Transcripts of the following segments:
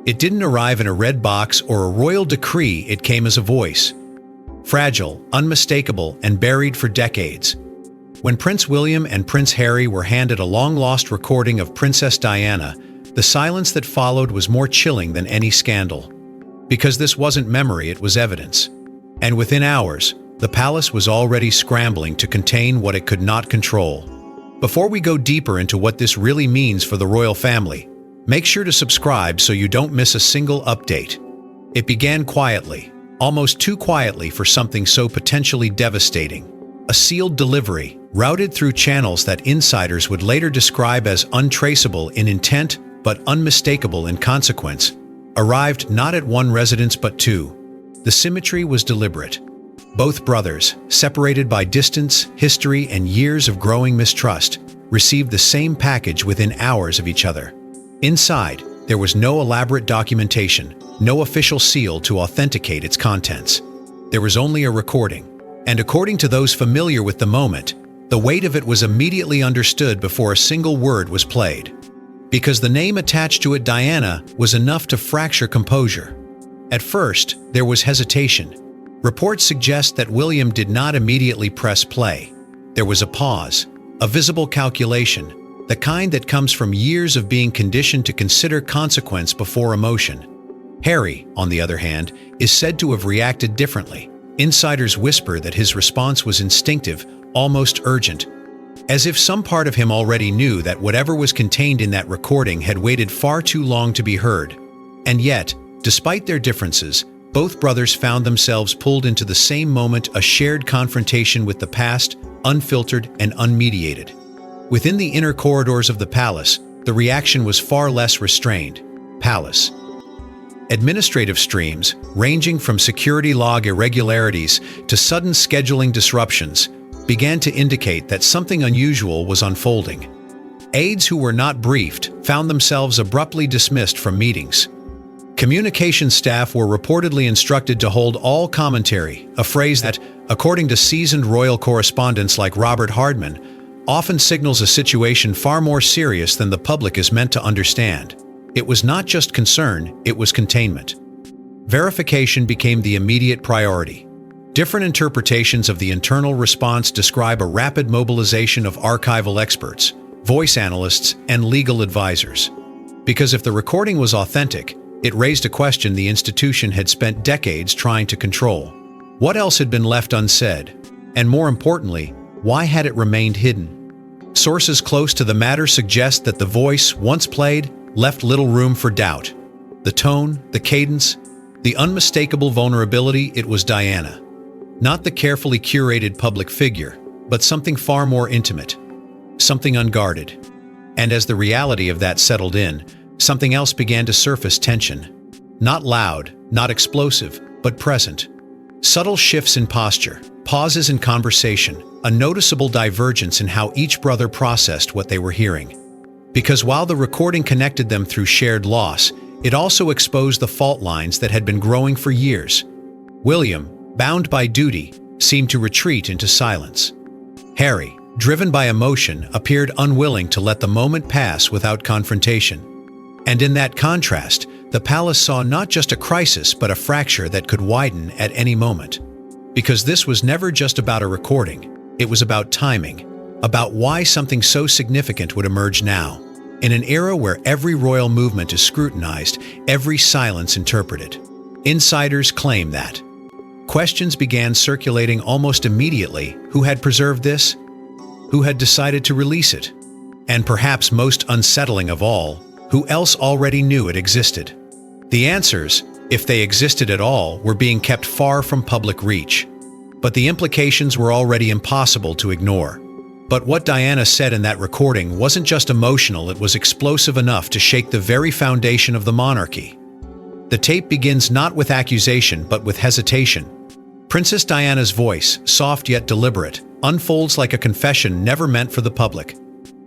It didn't arrive in a red box or a royal decree, it came as a voice. Fragile, unmistakable, and buried for decades. When Prince William and Prince Harry were handed a long-lost recording of Princess Diana, the silence that followed was more chilling than any scandal. Because this wasn't memory, it was evidence. And within hours, the palace was already scrambling to contain what it could not control. Before we go deeper into what this really means for the royal family, make sure to subscribe so you don't miss a single update. It began quietly, almost too quietly for something so potentially devastating. A sealed delivery, routed through channels that insiders would later describe as untraceable in intent but unmistakable in consequence, arrived not at one residence but two. The symmetry was deliberate. Both brothers, separated by distance, history, and years of growing mistrust, received the same package within hours of each other. Inside, there was no elaborate documentation, no official seal to authenticate its contents. There was only a recording. And according to those familiar with the moment, the weight of it was immediately understood before a single word was played. Because the name attached to it, Diana, was enough to fracture composure. At first, there was hesitation. Reports suggest that William did not immediately press play. There was a pause, a visible calculation, the kind that comes from years of being conditioned to consider consequence before emotion. Harry, on the other hand, is said to have reacted differently. Insiders whisper that his response was instinctive, almost urgent, as if some part of him already knew that whatever was contained in that recording had waited far too long to be heard. And yet, despite their differences, both brothers found themselves pulled into the same moment, a shared confrontation with the past, unfiltered and unmediated. Within the inner corridors of the palace, the reaction was far less restrained. Palace. Administrative streams, ranging from security log irregularities to sudden scheduling disruptions, began to indicate that something unusual was unfolding. Aides who were not briefed found themselves abruptly dismissed from meetings. Communication staff were reportedly instructed to hold all commentary, a phrase that, according to seasoned royal correspondents like Robert Hardman, often signals a situation far more serious than the public is meant to understand. It was not just concern, it was containment. Verification became the immediate priority. Different interpretations of the internal response describe a rapid mobilization of archival experts, voice analysts, and legal advisors. Because if the recording was authentic, it raised a question the institution had spent decades trying to control. What else had been left unsaid? And more importantly, why had it remained hidden? Sources close to the matter suggest that the voice, once played, left little room for doubt. The tone, the cadence, the unmistakable vulnerability, it was Diana. Not the carefully curated public figure, but something far more intimate, something unguarded. And as the reality of that settled in, something else began to surface: tension. Not loud, not explosive, but present. Subtle shifts in posture, pauses in conversation, a noticeable divergence in how each brother processed what they were hearing. Because while the recording connected them through shared loss, it also exposed the fault lines that had been growing for years. William, bound by duty, seemed to retreat into silence. Harry, driven by emotion, appeared unwilling to let the moment pass without confrontation. And in that contrast, the palace saw not just a crisis but a fracture that could widen at any moment. Because this was never just about a recording, it was about timing. About why something so significant would emerge now, in an era where every royal movement is scrutinized, every silence interpreted. Insiders claim that. Questions began circulating almost immediately: who had preserved this? Who had decided to release it? And perhaps most unsettling of all, who else already knew it existed? The answers, if they existed at all, were being kept far from public reach. But the implications were already impossible to ignore. But what Diana said in that recording wasn't just emotional, it was explosive enough to shake the very foundation of the monarchy. The tape begins not with accusation, but with hesitation. Princess Diana's voice, soft yet deliberate, unfolds like a confession never meant for the public.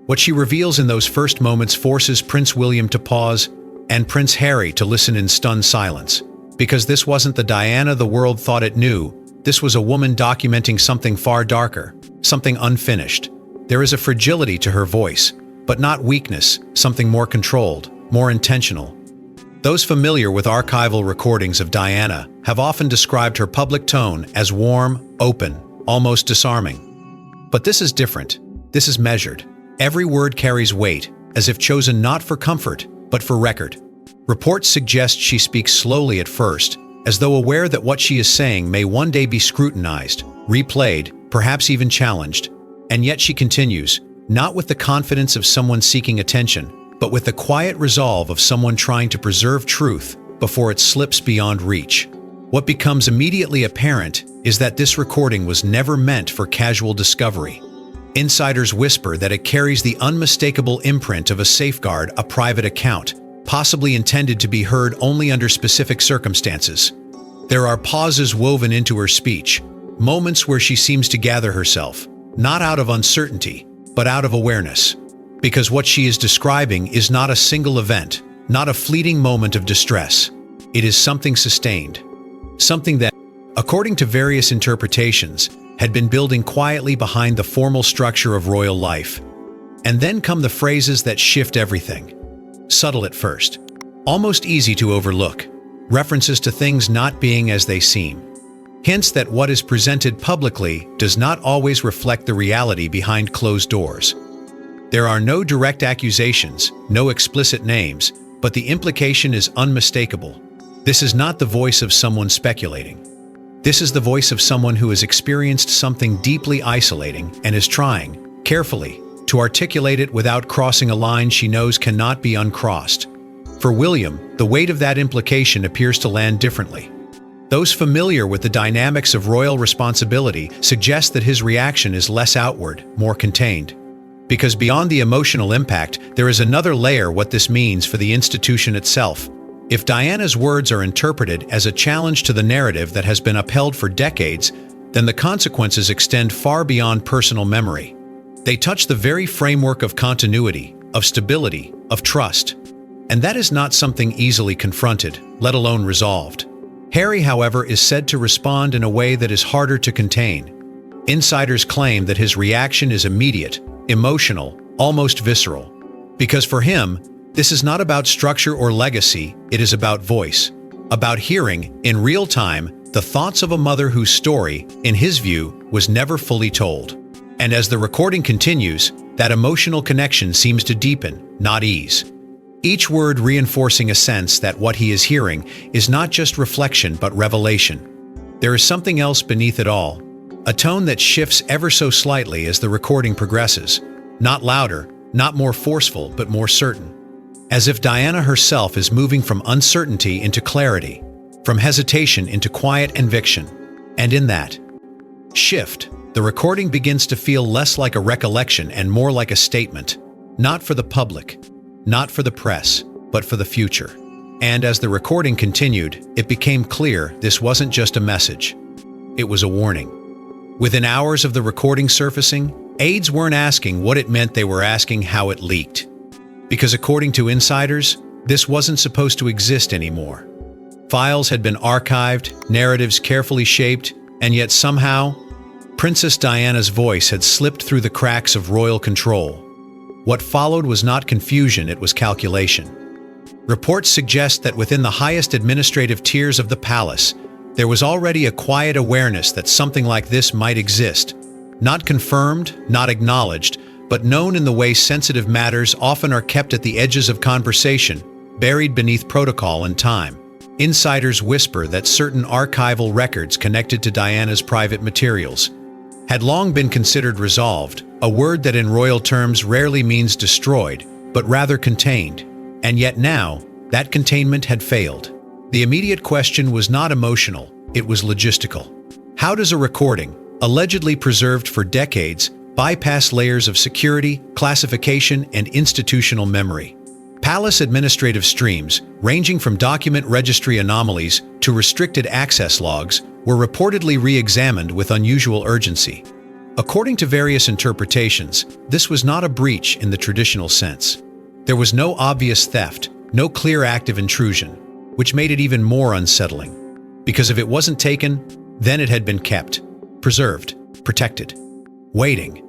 What she reveals in those first moments forces Prince William to pause, and Prince Harry to listen in stunned silence. Because this wasn't the Diana the world thought it knew, this was a woman documenting something far darker, something unfinished. There is a fragility to her voice, but not weakness, something more controlled, more intentional. Those familiar with archival recordings of Diana have often described her public tone as warm, open, almost disarming. But this is different. This is measured. Every word carries weight, as if chosen not for comfort, but for record. Reports suggest she speaks slowly at first, as though aware that what she is saying may one day be scrutinized, replayed, perhaps even challenged. And yet she continues, not with the confidence of someone seeking attention, but with the quiet resolve of someone trying to preserve truth before it slips beyond reach. What becomes immediately apparent is that this recording was never meant for casual discovery. Insiders whisper that it carries the unmistakable imprint of a safeguard, a private account, possibly intended to be heard only under specific circumstances. There are pauses woven into her speech, moments where she seems to gather herself, not out of uncertainty, but out of awareness. Because what she is describing is not a single event, not a fleeting moment of distress. It is something sustained. Something that, according to various interpretations, had been building quietly behind the formal structure of royal life. And then come the phrases that shift everything. Subtle at first, almost easy to overlook, references to things not being as they seem. Hints that what is presented publicly does not always reflect the reality behind closed doors. There are no direct accusations, no explicit names, but the implication is unmistakable. This is not the voice of someone speculating. This is the voice of someone who has experienced something deeply isolating and is trying, carefully, to articulate it without crossing a line she knows cannot be uncrossed. For William, the weight of that implication appears to land differently. Those familiar with the dynamics of royal responsibility suggest that his reaction is less outward, more contained. Because beyond the emotional impact, there is another layer what this means for the institution itself. If Diana's words are interpreted as a challenge to the narrative that has been upheld for decades, then the consequences extend far beyond personal memory. They touch the very framework of continuity, of stability, of trust. And that is not something easily confronted, let alone resolved. Harry, however, is said to respond in a way that is harder to contain. Insiders claim that his reaction is immediate, emotional, almost visceral. Because for him, this is not about structure or legacy, it is about voice. About hearing, in real time, the thoughts of a mother whose story, in his view, was never fully told. And as the recording continues, that emotional connection seems to deepen, not ease. Each word reinforcing a sense that what he is hearing is not just reflection but revelation. There is something else beneath it all. A tone that shifts ever so slightly as the recording progresses, not louder, not more forceful, but more certain. As if Diana herself is moving from uncertainty into clarity, from hesitation into quiet conviction. And in that shift, the recording begins to feel less like a recollection and more like a statement, not for the public, not for the press, but for the future. And as the recording continued, it became clear this wasn't just a message. It was a warning. Within hours of the recording surfacing, aides weren't asking what it meant, they were asking how it leaked. Because according to insiders, this wasn't supposed to exist anymore. Files had been archived, narratives carefully shaped, and yet somehow, Princess Diana's voice had slipped through the cracks of royal control. What followed was not confusion, it was calculation. Reports suggest that within the highest administrative tiers of the palace, there was already a quiet awareness that something like this might exist, not confirmed, not acknowledged, but known in the way sensitive matters often are kept at the edges of conversation, buried beneath protocol and time. Insiders whisper that certain archival records connected to Diana's private materials had long been considered resolved, a word that in royal terms rarely means destroyed, but rather contained. And yet now, that containment had failed. The immediate question was not emotional, it was logistical. How does a recording, allegedly preserved for decades, bypass layers of security, classification, and institutional memory? Palace administrative streams, ranging from document registry anomalies to restricted access logs, were reportedly re-examined with unusual urgency. According to various interpretations, this was not a breach in the traditional sense. There was no obvious theft, no clear act of intrusion, which made it even more unsettling. Because if it wasn't taken, then it had been kept, preserved, protected, waiting.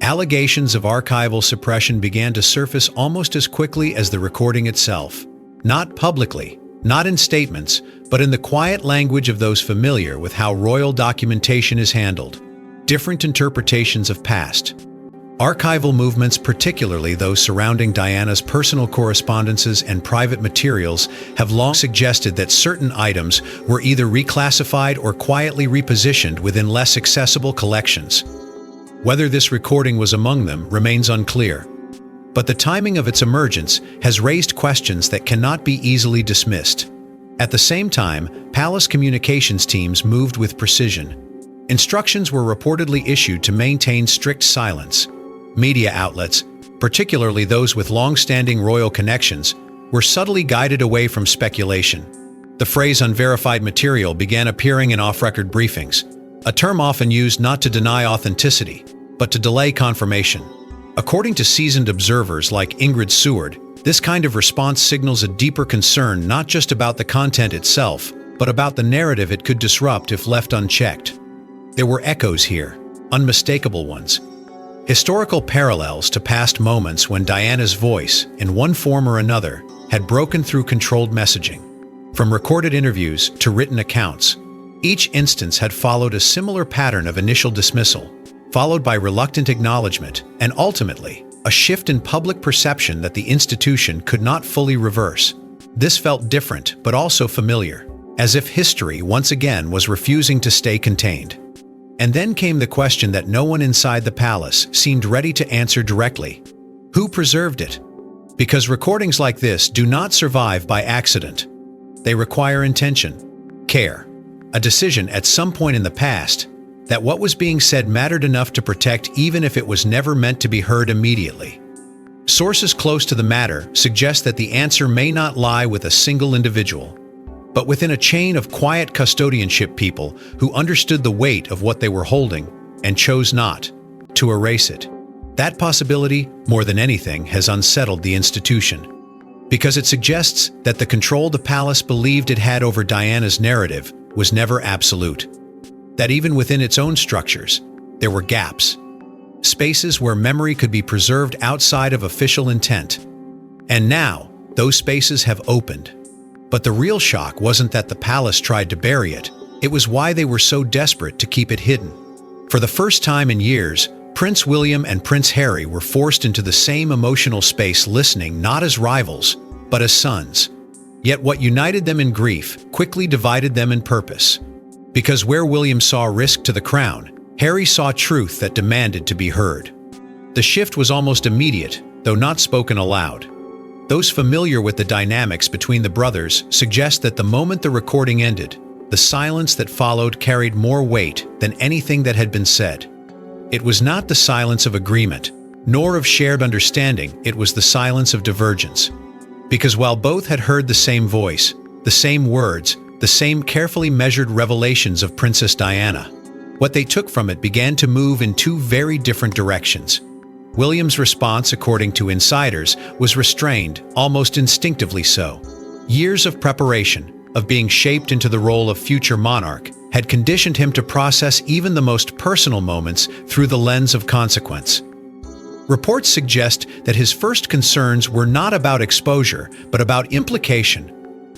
Allegations of archival suppression began to surface almost as quickly as the recording itself. Not publicly, not in statements, but in the quiet language of those familiar with how royal documentation is handled. Different interpretations of past. Archival movements, particularly those surrounding Diana's personal correspondences and private materials, have long suggested that certain items were either reclassified or quietly repositioned within less accessible collections. Whether this recording was among them remains unclear, but the timing of its emergence has raised questions that cannot be easily dismissed. At the same time, palace communications teams moved with precision. Instructions were reportedly issued to maintain strict silence. Media outlets, particularly those with long-standing royal connections, were subtly guided away from speculation. The phrase unverified material began appearing in off-record briefings, a term often used not to deny authenticity, but to delay confirmation. According to seasoned observers like Ingrid Seward, this kind of response signals a deeper concern not just about the content itself, but about the narrative it could disrupt if left unchecked. There were echoes here, unmistakable ones. Historical parallels to past moments when Diana's voice, in one form or another, had broken through controlled messaging. From recorded interviews to written accounts, each instance had followed a similar pattern of initial dismissal, followed by reluctant acknowledgement, and ultimately, a shift in public perception that the institution could not fully reverse. This felt different, but also familiar, as if history once again was refusing to stay contained. And then came the question that no one inside the palace seemed ready to answer directly. Who preserved it? Because recordings like this do not survive by accident. They require intention, care, a decision at some point in the past that what was being said mattered enough to protect even if it was never meant to be heard immediately. Sources close to the matter suggest that the answer may not lie with a single individual, but within a chain of quiet custodianship people who understood the weight of what they were holding and chose not to erase it. That possibility, more than anything, has unsettled the institution, because it suggests that the control the palace believed it had over Diana's narrative was never absolute. That even within its own structures, there were gaps, spaces where memory could be preserved outside of official intent. And now, those spaces have opened. But the real shock wasn't that the palace tried to bury it, it was why they were so desperate to keep it hidden. For the first time in years, Prince William and Prince Harry were forced into the same emotional space, listening not as rivals, but as sons. Yet what united them in grief quickly divided them in purpose. Because where William saw risk to the crown, Harry saw truth that demanded to be heard. The shift was almost immediate, though not spoken aloud. Those familiar with the dynamics between the brothers suggest that the moment the recording ended, the silence that followed carried more weight than anything that had been said. It was not the silence of agreement, nor of shared understanding, it was the silence of divergence. Because while both had heard the same voice, the same words, the same carefully measured revelations of Princess Diana, what they took from it began to move in two very different directions. William's response, according to insiders, was restrained, almost instinctively so. Years of preparation, of being shaped into the role of future monarch, had conditioned him to process even the most personal moments through the lens of consequence. Reports suggest that his first concerns were not about exposure, but about implication.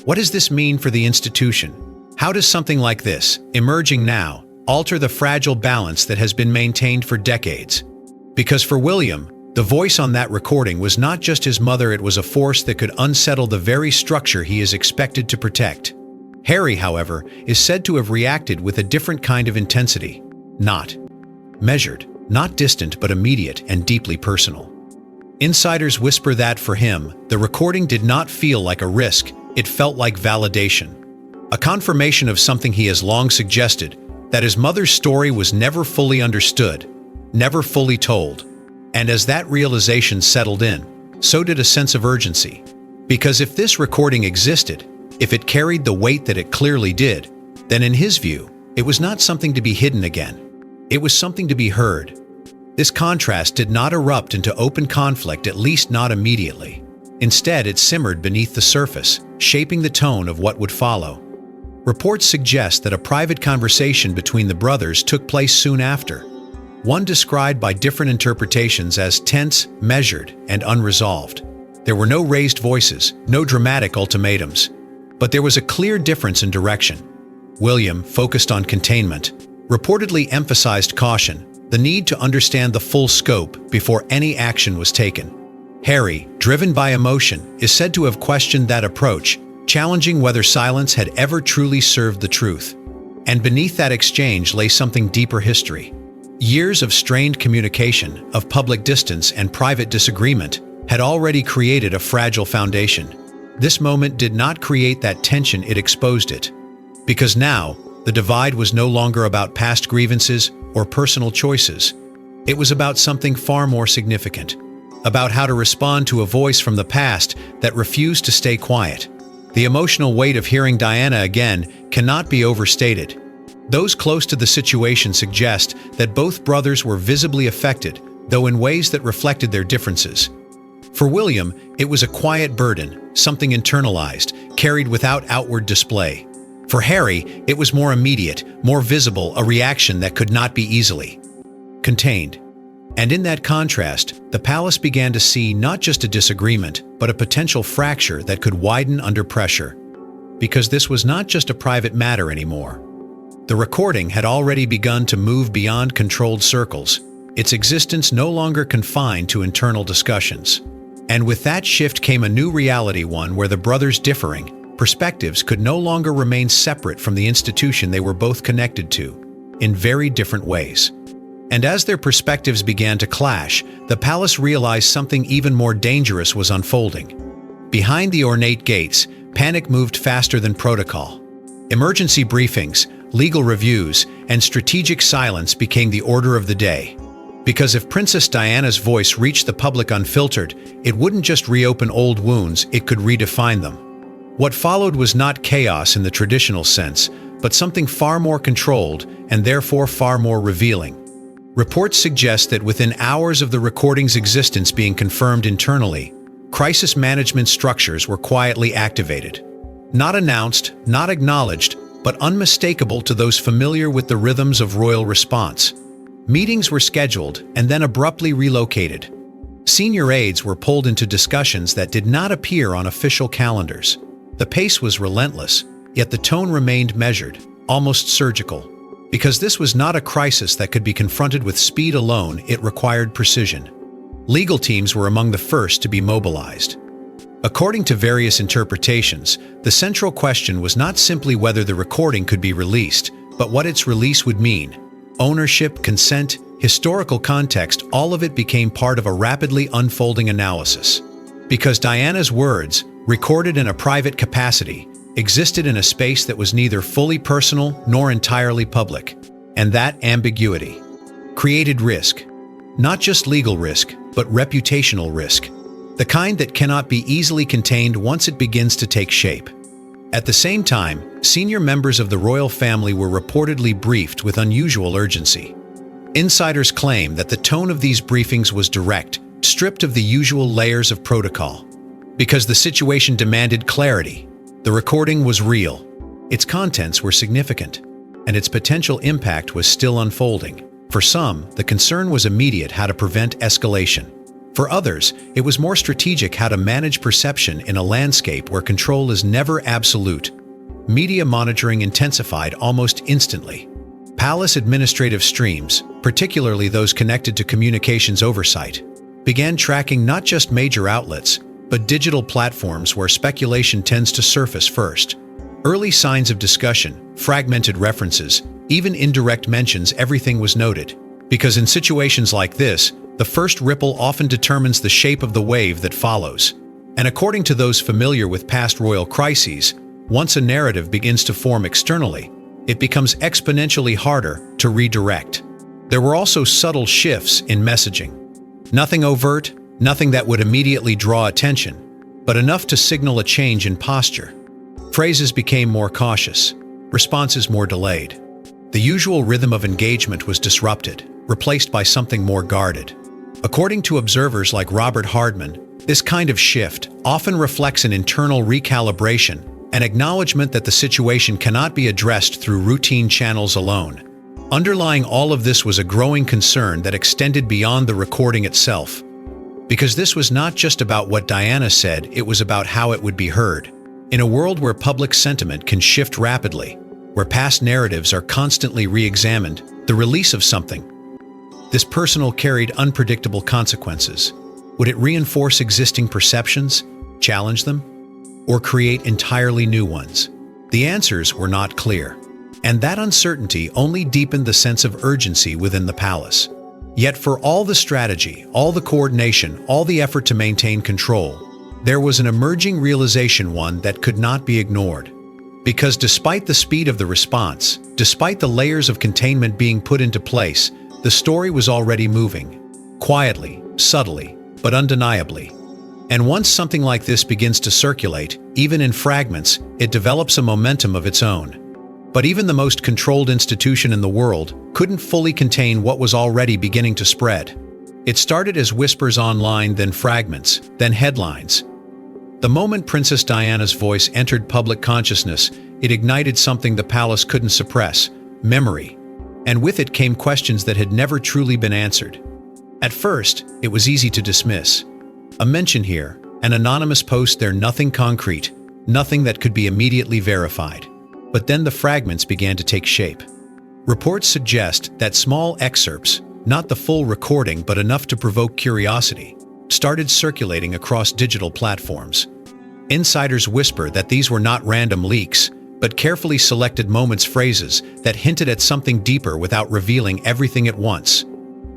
What does this mean for the institution? How does something like this, emerging now, alter the fragile balance that has been maintained for decades? Because for William, the voice on that recording was not just his mother, it was a force that could unsettle the very structure he is expected to protect. Harry, however, is said to have reacted with a different kind of intensity. Not measured, not distant, but immediate and deeply personal. Insiders whisper that for him, the recording did not feel like a risk, it felt like validation. A confirmation of something he has long suggested, that his mother's story was never fully understood, never fully told. And as that realization settled in, so did a sense of urgency. Because if this recording existed, if it carried the weight that it clearly did, then in his view, it was not something to be hidden again. It was something to be heard. This contrast did not erupt into open conflict, at least not immediately. Instead, it simmered beneath the surface, shaping the tone of what would follow. Reports suggest that a private conversation between the brothers took place soon after, one described by different interpretations as tense, measured, and unresolved. There were no raised voices, no dramatic ultimatums. But there was a clear difference in direction. William, focused on containment, reportedly emphasized caution, the need to understand the full scope before any action was taken. Harry, driven by emotion, is said to have questioned that approach, challenging whether silence had ever truly served the truth. And beneath that exchange lay something deeper: history. Years of strained communication, of public distance and private disagreement, had already created a fragile foundation. This moment did not create that tension, it exposed it. Because now, the divide was no longer about past grievances or personal choices. It was about something far more significant, about how to respond to a voice from the past that refused to stay quiet. The emotional weight of hearing Diana again cannot be overstated. Those close to the situation suggest that both brothers were visibly affected, though in ways that reflected their differences. For William, it was a quiet burden, something internalized, carried without outward display. For Harry, it was more immediate, more visible, a reaction that could not be easily contained. And in that contrast, the palace began to see not just a disagreement, but a potential fracture that could widen under pressure. Because this was not just a private matter anymore. The recording had already begun to move beyond controlled circles, its existence no longer confined to internal discussions. And with that shift came a new reality, one where the brothers' differing perspectives could no longer remain separate from the institution they were both connected to, in very different ways. And as their perspectives began to clash, the palace realized something even more dangerous was unfolding. Behind the ornate gates, panic moved faster than protocol. Emergency briefings, legal reviews, and strategic silence became the order of the day. Because if Princess Diana's voice reached the public unfiltered, it wouldn't just reopen old wounds, it could redefine them. What followed was not chaos in the traditional sense, but something far more controlled and therefore far more revealing. Reports suggest that within hours of the recording's existence being confirmed internally, crisis management structures were quietly activated. Not announced, not acknowledged, but unmistakable to those familiar with the rhythms of royal response. Meetings were scheduled and then abruptly relocated. Senior aides were pulled into discussions that did not appear on official calendars. The pace was relentless, yet the tone remained measured, almost surgical. Because this was not a crisis that could be confronted with speed alone, it required precision. Legal teams were among the first to be mobilized. According to various interpretations, the central question was not simply whether the recording could be released, but what its release would mean. Ownership, consent, historical context, all of it became part of a rapidly unfolding analysis. Because Diana's words, recorded in a private capacity, existed in a space that was neither fully personal nor entirely public. And that ambiguity created risk. Not just legal risk, but reputational risk. The kind that cannot be easily contained once it begins to take shape. At the same time, senior members of the royal family were reportedly briefed with unusual urgency. Insiders claim that the tone of these briefings was direct, stripped of the usual layers of protocol. Because the situation demanded clarity, the recording was real, its contents were significant, and its potential impact was still unfolding. For some, the concern was immediate: how to prevent escalation. For others, it was more strategic: how to manage perception in a landscape where control is never absolute. Media monitoring intensified almost instantly. Palace administrative streams, particularly those connected to communications oversight, began tracking not just major outlets, but digital platforms where speculation tends to surface first. Early signs of discussion, fragmented references, even indirect mentions, everything was noted. Because in situations like this, the first ripple often determines the shape of the wave that follows. And according to those familiar with past royal crises, once a narrative begins to form externally, it becomes exponentially harder to redirect. There were also subtle shifts in messaging. Nothing overt, nothing that would immediately draw attention, but enough to signal a change in posture. Phrases became more cautious, responses more delayed. The usual rhythm of engagement was disrupted, replaced by something more guarded. According to observers like Robert Hardman, this kind of shift often reflects an internal recalibration, an acknowledgement that the situation cannot be addressed through routine channels alone. Underlying all of this was a growing concern that extended beyond the recording itself. Because this was not just about what Diana said, it was about how it would be heard. In a world where public sentiment can shift rapidly, where past narratives are constantly re-examined, the release of something, this personal carried unpredictable consequences. Would it reinforce existing perceptions, challenge them, or create entirely new ones? The answers were not clear, and that uncertainty only deepened the sense of urgency within the palace. Yet for all the strategy, all the coordination, all the effort to maintain control, there was an emerging realization, one that could not be ignored. Because despite the speed of the response, despite the layers of containment being put into place, the story was already moving, quietly, subtly, but undeniably. And once something like this begins to circulate, even in fragments, it develops a momentum of its own. But even the most controlled institution in the world couldn't fully contain what was already beginning to spread. It started as whispers online, then fragments, then headlines. The moment Princess Diana's voice entered public consciousness, it ignited something the palace couldn't suppress: memory. And with it came questions that had never truly been answered. At first, it was easy to dismiss. A mention here, an anonymous post there, nothing concrete, nothing that could be immediately verified. But then the fragments began to take shape. Reports suggest that small excerpts, not the full recording but enough to provoke curiosity, started circulating across digital platforms. Insiders whisper that these were not random leaks, but carefully selected moments, phrases that hinted at something deeper without revealing everything at once.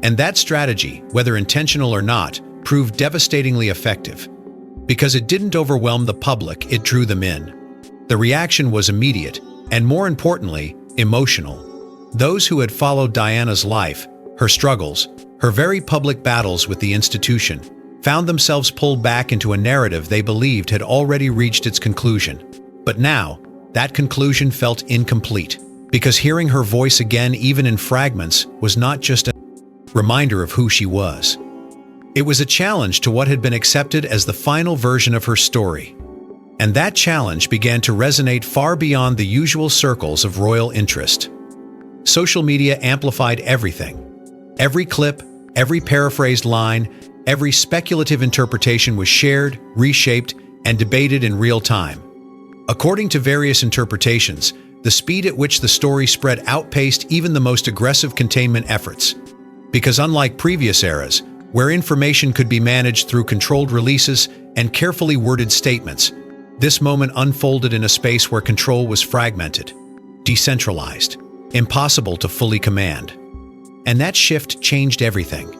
And that strategy, whether intentional or not, proved devastatingly effective. Because it didn't overwhelm the public, it drew them in. The reaction was immediate, and more importantly, emotional. Those who had followed Diana's life, her struggles, her very public battles with the institution, found themselves pulled back into a narrative they believed had already reached its conclusion. But now, that conclusion felt incomplete, because hearing her voice again, even in fragments, was not just a reminder of who she was. It was a challenge to what had been accepted as the final version of her story. And that challenge began to resonate far beyond the usual circles of royal interest. Social media amplified everything. Every clip, every paraphrased line, every speculative interpretation was shared, reshaped, and debated in real time. According to various interpretations, the speed at which the story spread outpaced even the most aggressive containment efforts. Because unlike previous eras, where information could be managed through controlled releases and carefully worded statements, this moment unfolded in a space where control was fragmented, decentralized, impossible to fully command. And that shift changed everything.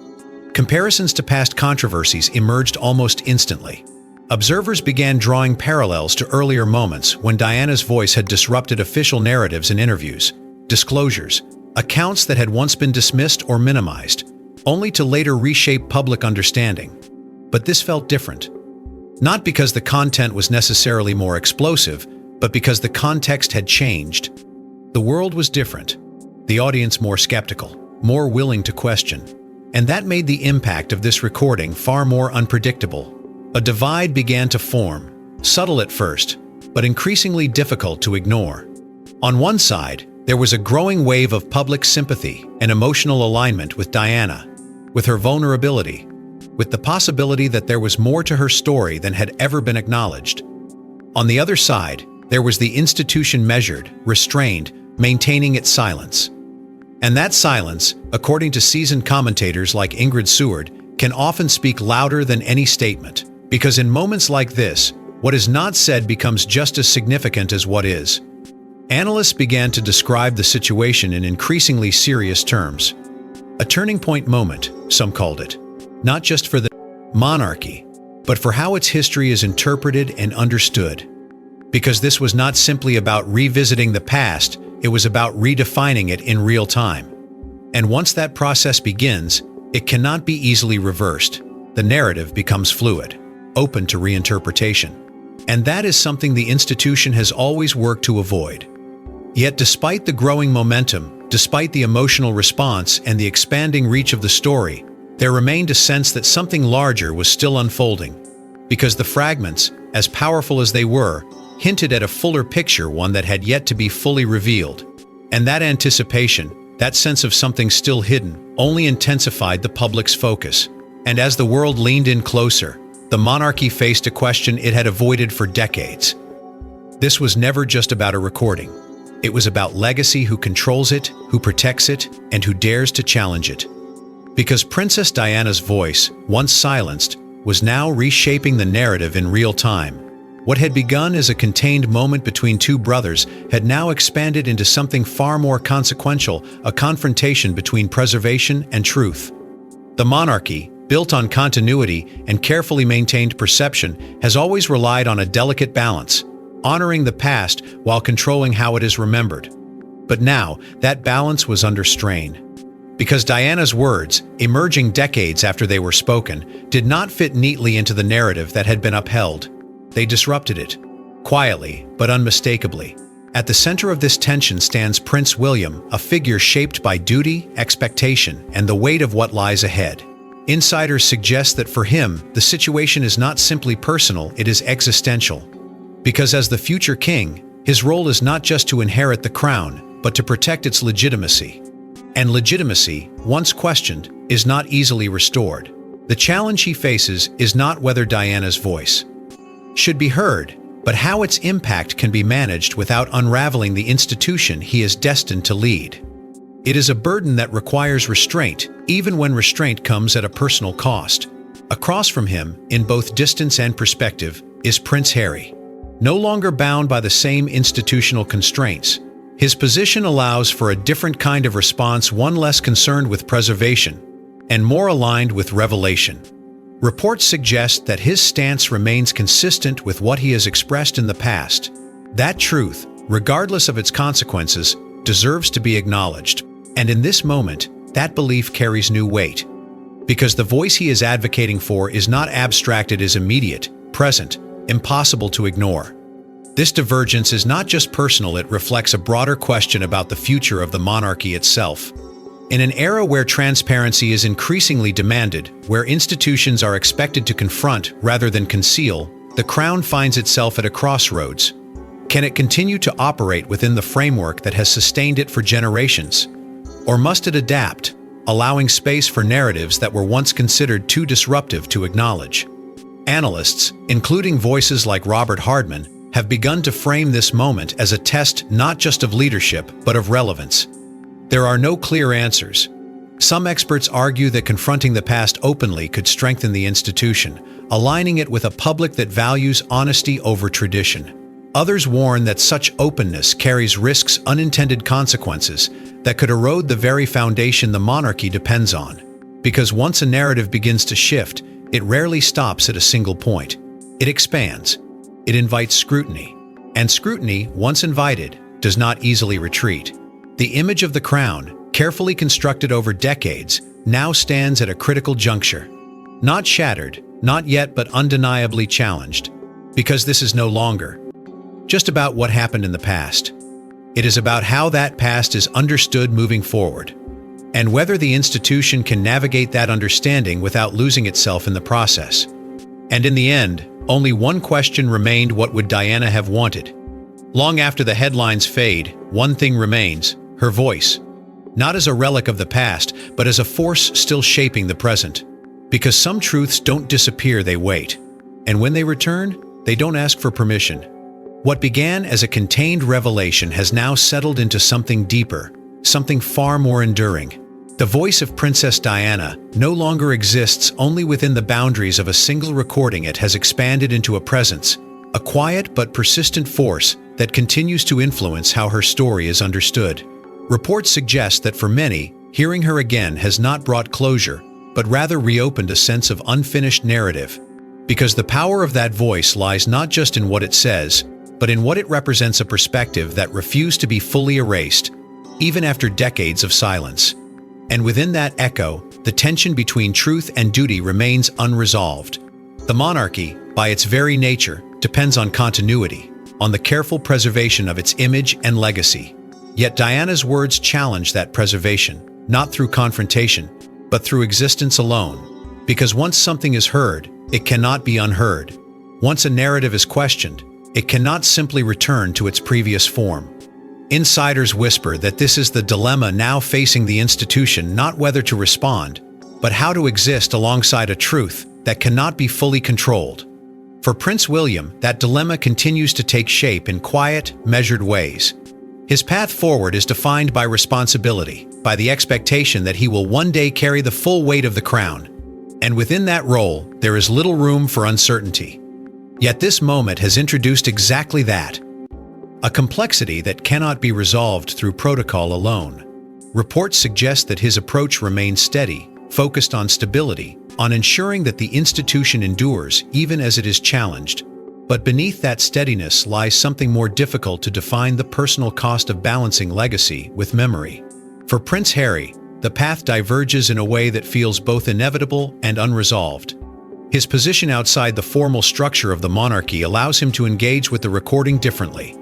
Comparisons to past controversies emerged almost instantly. Observers began drawing parallels to earlier moments when Diana's voice had disrupted official narratives in interviews, disclosures, accounts that had once been dismissed or minimized, only to later reshape public understanding. But this felt different. Not because the content was necessarily more explosive, but because the context had changed. The world was different, the audience more skeptical, more willing to question. And that made the impact of this recording far more unpredictable. A divide began to form, subtle at first, but increasingly difficult to ignore. On one side, there was a growing wave of public sympathy and emotional alignment with Diana, with her vulnerability, with the possibility that there was more to her story than had ever been acknowledged. On the other side, there was the institution, measured, restrained, maintaining its silence. And that silence, according to seasoned commentators like Ingrid Seward, can often speak louder than any statement. Because in moments like this, what is not said becomes just as significant as what is. Analysts began to describe the situation in increasingly serious terms. A turning point moment, some called it. Not just for the monarchy, but for how its history is interpreted and understood. Because this was not simply about revisiting the past, it was about redefining it in real time. And once that process begins, it cannot be easily reversed. The narrative becomes fluid, open to reinterpretation. And that is something the institution has always worked to avoid. Yet despite the growing momentum, despite the emotional response and the expanding reach of the story, there remained a sense that something larger was still unfolding. Because the fragments, as powerful as they were, hinted at a fuller picture, one that had yet to be fully revealed. And that anticipation, that sense of something still hidden, only intensified the public's focus. And as the world leaned in closer, the monarchy faced a question it had avoided for decades. This was never just about a recording. It was about legacy, who controls it, who protects it, and who dares to challenge it. Because Princess Diana's voice, once silenced, was now reshaping the narrative in real time. What had begun as a contained moment between two brothers had now expanded into something far more consequential, a confrontation between preservation and truth. The monarchy, built on continuity and carefully maintained perception, has always relied on a delicate balance, honoring the past while controlling how it is remembered. But now, that balance was under strain. Because Diana's words, emerging decades after they were spoken, did not fit neatly into the narrative that had been upheld. They disrupted it, quietly but unmistakably. At the center of this tension stands Prince William, a figure shaped by duty, expectation, and the weight of what lies ahead. Insiders suggest that for him, the situation is not simply personal, it is existential. Because as the future king, his role is not just to inherit the crown, but to protect its legitimacy. And legitimacy, once questioned, is not easily restored. The challenge he faces is not whether Diana's voice should be heard, but how its impact can be managed without unraveling the institution he is destined to lead. It is a burden that requires restraint, even when restraint comes at a personal cost. Across from him, in both distance and perspective, is Prince Harry. No longer bound by the same institutional constraints, his position allows for a different kind of response, one less concerned with preservation and more aligned with revelation. Reports suggest that his stance remains consistent with what he has expressed in the past. That truth, regardless of its consequences, deserves to be acknowledged. And in this moment, that belief carries new weight. Because the voice he is advocating for is not abstract, it is immediate, present, impossible to ignore. This divergence is not just personal, it reflects a broader question about the future of the monarchy itself. In an era where transparency is increasingly demanded, where institutions are expected to confront rather than conceal, the crown finds itself at a crossroads. Can it continue to operate within the framework that has sustained it for generations? Or must it adapt, allowing space for narratives that were once considered too disruptive to acknowledge? Analysts, including voices like Robert Hardman, have begun to frame this moment as a test not just of leadership, but of relevance. There are no clear answers. Some experts argue that confronting the past openly could strengthen the institution, aligning it with a public that values honesty over tradition. Others warn that such openness carries risks, unintended consequences, that could erode the very foundation the monarchy depends on. Because once a narrative begins to shift, it rarely stops at a single point. It expands. It invites scrutiny. And scrutiny, once invited, does not easily retreat. The image of the crown, carefully constructed over decades, now stands at a critical juncture. Not shattered, not yet, but undeniably challenged. Because this is no longer just about what happened in the past. It is about how that past is understood moving forward, and whether the institution can navigate that understanding without losing itself in the process. And in the end, only one question remained: what would Diana have wanted? Long after the headlines fade, one thing remains: her voice. Not as a relic of the past, but as a force still shaping the present. Because some truths don't disappear, they wait. And when they return, they don't ask for permission. What began as a contained revelation has now settled into something deeper, something far more enduring. The voice of Princess Diana no longer exists only within the boundaries of a single recording. It has expanded into a presence, a quiet but persistent force that continues to influence how her story is understood. Reports suggest that for many, hearing her again has not brought closure, but rather reopened a sense of unfinished narrative. Because the power of that voice lies not just in what it says, but in what it represents: a perspective that refused to be fully erased, even after decades of silence. And within that echo, the tension between truth and duty remains unresolved. The monarchy, by its very nature, depends on continuity, on the careful preservation of its image and legacy. Yet Diana's words challenge that preservation, not through confrontation, but through existence alone. Because once something is heard, it cannot be unheard. Once a narrative is questioned, it cannot simply return to its previous form. Insiders whisper that this is the dilemma now facing the institution: not whether to respond, but how to exist alongside a truth that cannot be fully controlled. For Prince William, that dilemma continues to take shape in quiet, measured ways. His path forward is defined by responsibility, by the expectation that he will one day carry the full weight of the crown. And within that role, there is little room for uncertainty. Yet this moment has introduced exactly that. A complexity that cannot be resolved through protocol alone. Reports suggest that his approach remains steady, focused on stability, on ensuring that the institution endures even as it is challenged. But beneath that steadiness lies something more difficult to define: the personal cost of balancing legacy with memory. For Prince Harry, the path diverges in a way that feels both inevitable and unresolved. His position outside the formal structure of the monarchy allows him to engage with the recording differently.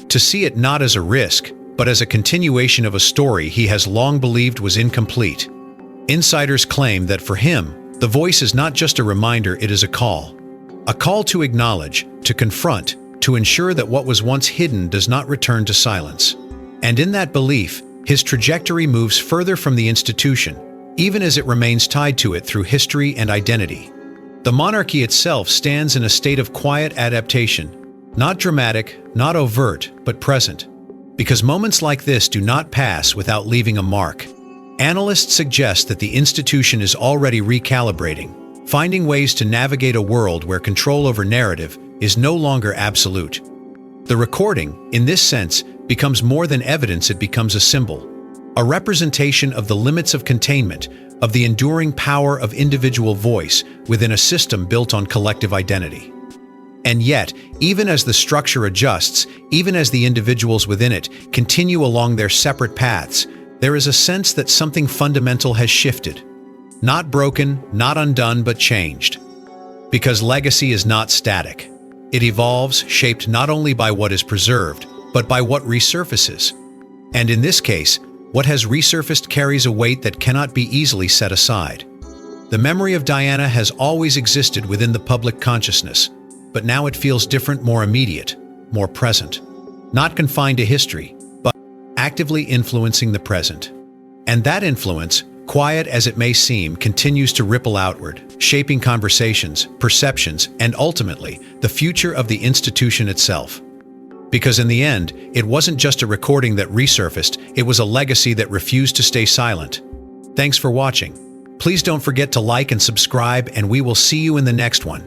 To see it not as a risk, but as a continuation of a story he has long believed was incomplete. Insiders claim that for him, the voice is not just a reminder, it is a call. A call to acknowledge, to confront, to ensure that what was once hidden does not return to silence. And in that belief, his trajectory moves further from the institution, even as it remains tied to it through history and identity. The monarchy itself stands in a state of quiet adaptation, not dramatic, not overt, but present. Because moments like this do not pass without leaving a mark. Analysts suggest that the institution is already recalibrating, finding ways to navigate a world where control over narrative is no longer absolute. The recording, in this sense, becomes more than evidence, it becomes a symbol, a representation of the limits of containment, of the enduring power of individual voice within a system built on collective identity. And yet, even as the structure adjusts, even as the individuals within it continue along their separate paths, there is a sense that something fundamental has shifted. Not broken, not undone, but changed. Because legacy is not static. It evolves, shaped not only by what is preserved, but by what resurfaces. And in this case, what has resurfaced carries a weight that cannot be easily set aside. The memory of Diana has always existed within the public consciousness, but now it feels different, more immediate, more present. Not confined to history, but actively influencing the present. And that influence, quiet as it may seem, continues to ripple outward, shaping conversations, perceptions, and ultimately, the future of the institution itself. Because in the end, it wasn't just a recording that resurfaced, it was a legacy that refused to stay silent. Thanks for watching. Please don't forget to like and subscribe, and we will see you in the next one.